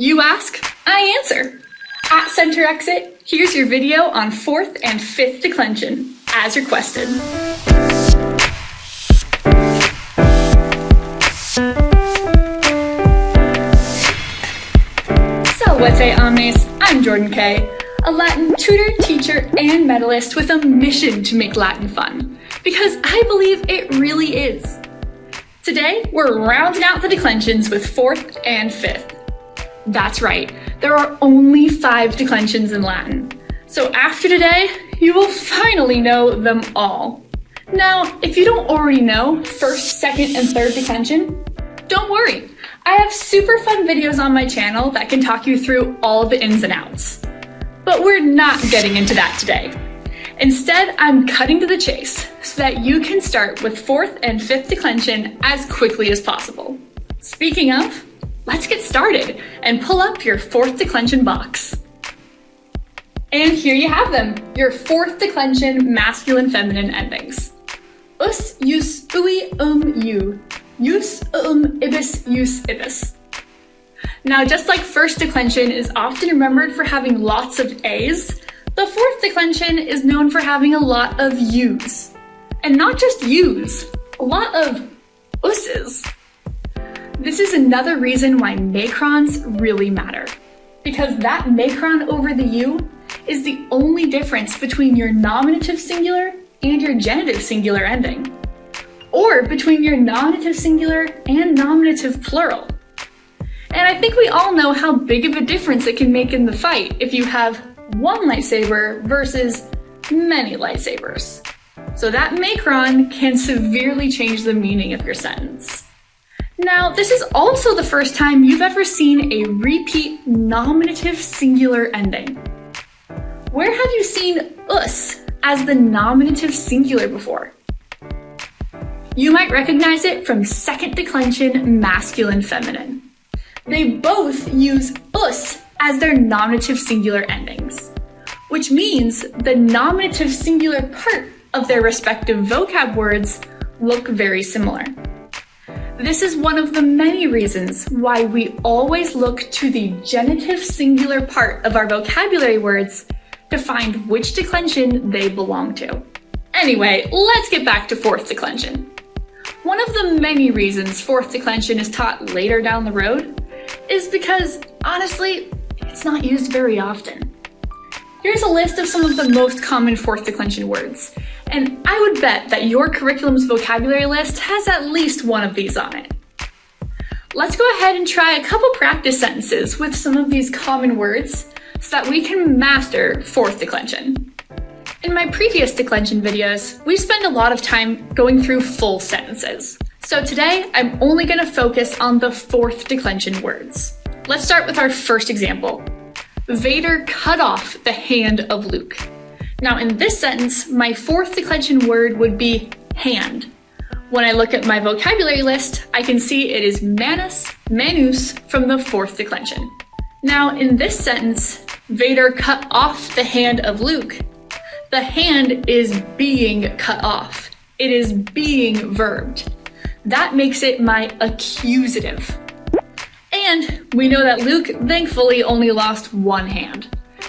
You ask, I answer. At Center Exit, here's your video on 4th and 5th declension, as requested. Salve omnes, I'm Jordan Kay, a Latin tutor, teacher, and medalist with a mission to make Latin fun, because I believe it really is. Today, we're rounding out the declensions with 4th and 5th. That's right, there are only 5 declensions in Latin. So after today, you will finally know them all. Now, if you don't already know 1st, 2nd, and 3rd declension, don't worry. I have super fun videos on my channel that can talk you through all the ins and outs. But we're not getting into that today. Instead, I'm cutting to the chase so that you can start with 4th and 5th declension as quickly as possible. Speaking of, let's get started and pull up your 4th declension box. And here you have them, your 4th declension masculine-feminine endings. Us, us, ui, you. Us, ibis, us, ibis. Now, just like 1st declension is often remembered for having lots of A's, the 4th declension is known for having a lot of U's. And not just U's, a lot of us's. This is another reason why macrons really matter. Because that macron over the U is the only difference between your nominative singular and your genitive singular ending. Or between your nominative singular and nominative plural. And I think we all know how big of a difference it can make in the fight if you have one lightsaber versus many lightsabers. So that macron can severely change the meaning of your sentence. Now, this is also the first time you've ever seen a repeat nominative singular ending. Where have you seen us as the nominative singular before? You might recognize it from 2nd declension masculine-feminine. They both use us as their nominative singular endings, which means the nominative singular part of their respective vocab words look very similar. This is one of the many reasons why we always look to the genitive singular part of our vocabulary words to find which declension they belong to. Anyway, let's get back to 4th declension. One of the many reasons 4th declension is taught later down the road is because, honestly, it's not used very often. Here's a list of some of the most common 4th declension words, and I would bet that your curriculum's vocabulary list has at least one of these on it. Let's go ahead and try a couple practice sentences with some of these common words so that we can master 4th declension. In my previous declension videos, we spent a lot of time going through full sentences. So today, I'm only going to focus on the 4th declension words. Let's start with our first example. Vader cut off the hand of Luke. Now in this sentence, my 4th declension word would be hand. When I look at my vocabulary list, I can see it is manus, manus from the 4th declension. Now in this sentence, Vader cut off the hand of Luke. The hand is being cut off. It is being verbed. That makes it my accusative. And we know that Luke thankfully only lost one hand.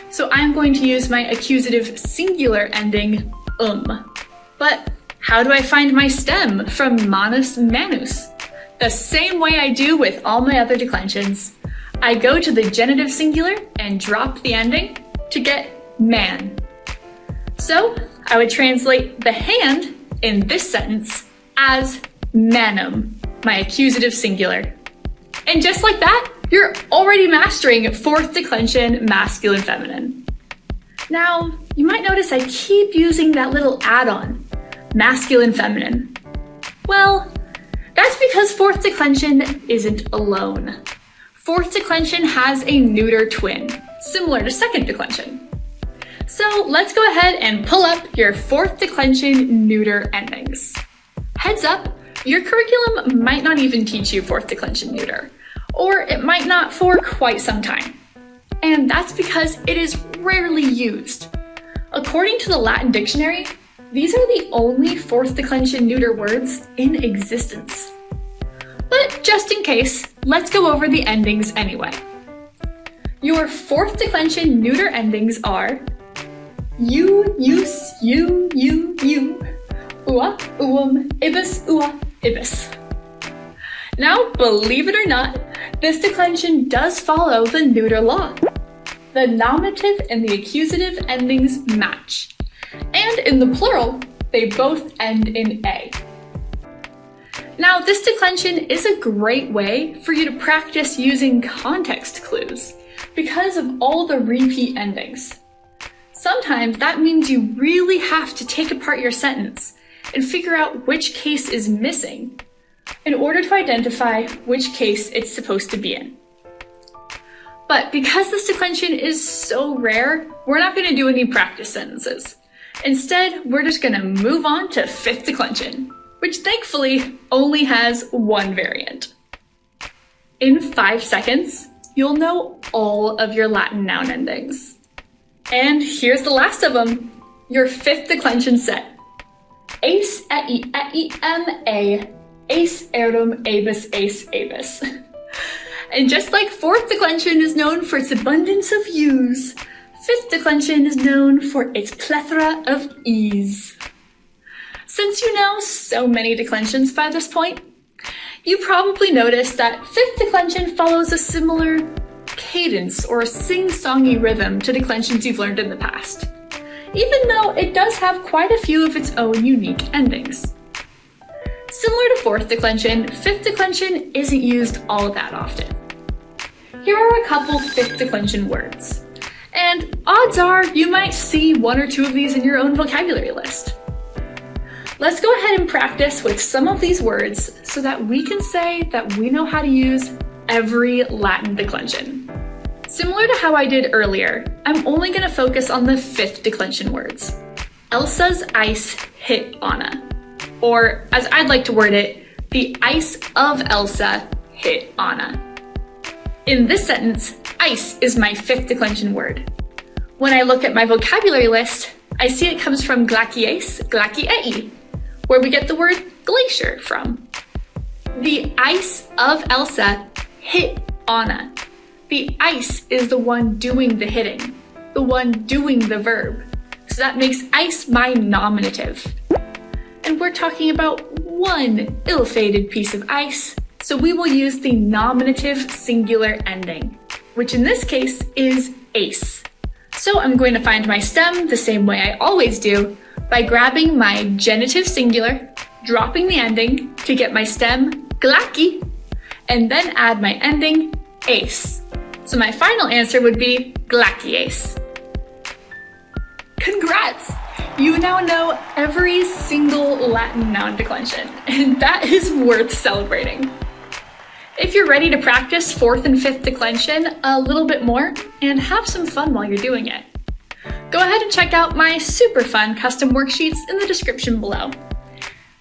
So I'm going to use my accusative singular ending, But how do I find my stem from manus, manus? The same way I do with all my other declensions. I go to the genitive singular and drop the ending to get man. So I would translate the hand in this sentence as manum, my accusative singular. And just like that, you're already mastering 4th declension masculine-feminine. Now, you might notice I keep using that little add-on, masculine-feminine. Well, that's because 4th declension isn't alone. 4th declension has a neuter twin, similar to 2nd declension. So let's go ahead and pull up your 4th declension neuter endings. Heads up, your curriculum might not even teach you 4th declension neuter, or it might not for quite some time. And that's because it is rarely used. According to the Latin dictionary, these are the only 4th declension neuter words in existence. But just in case, let's go over the endings anyway. Your fourth declension neuter endings are you, use, you, ua, ibis, ua, ibis. Now, believe it or not, this declension does follow the neuter law. The nominative and the accusative endings match. And in the plural, they both end in A. Now, this declension is a great way for you to practice using context clues because of all the repeat endings. Sometimes that means you really have to take apart your sentence and figure out which case is missing in order to identify which case it's supposed to be in. But because this declension is so rare, we're not going to do any practice sentences. Instead, we're just going to move on to fifth declension, which thankfully only has one variant. In 5 seconds, you'll know all of your Latin noun endings. And here's the last of them, your fifth declension set. Ace, a, ace, erum, abus, ace, abus. And just like fourth declension is known for its abundance of U's, fifth declension is known for its plethora of E's. Since you know so many declensions by this point, you probably noticed that fifth declension follows a similar cadence or sing-songy rhythm to declensions you've learned in the past, even though it does have quite a few of its own unique endings. Similar to fourth declension, fifth declension isn't used all that often. Here are a couple fifth declension words, and odds are you might see one or two of these in your own vocabulary list. Let's go ahead and practice with some of these words so that we can say that we know how to use every Latin declension. Similar to how I did earlier, I'm only going to focus on the fifth declension words. Elsa's ice hit Anna. Or, as I'd like to word it, the ice of Elsa hit Anna. In this sentence, ice is my fifth declension word. When I look at my vocabulary list, I see it comes from glacies, glaciei, where we get the word glacier from. The ice of Elsa hit Anna. The ice is the one doing the hitting, the one doing the verb. So that makes ice my nominative. And we're talking about one ill-fated piece of ice, so we will use the nominative singular ending, which in this case is ace. So I'm going to find my stem the same way I always do, by grabbing my genitive singular, dropping the ending to get my stem glaki, and then add my ending ace. So my final answer would be glaciace. Congrats! You now know every single Latin noun declension, and that is worth celebrating. If you're ready to practice fourth and fifth declension a little bit more and have some fun while you're doing it, go ahead and check out my super fun custom worksheets in the description below.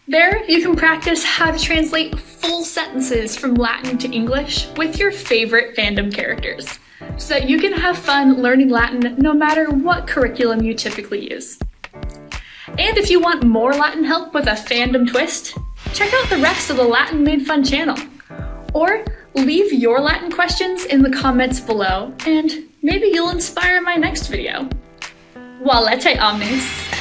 There, you can practice how to translate full sentences from Latin to English with your favorite fandom characters, so that you can have fun learning Latin no matter what curriculum you typically use. And if you want more Latin help with a fandom twist, check out the rest of the Latin Made Fun channel. Or leave your Latin questions in the comments below, and maybe you'll inspire my next video. Valete omnes!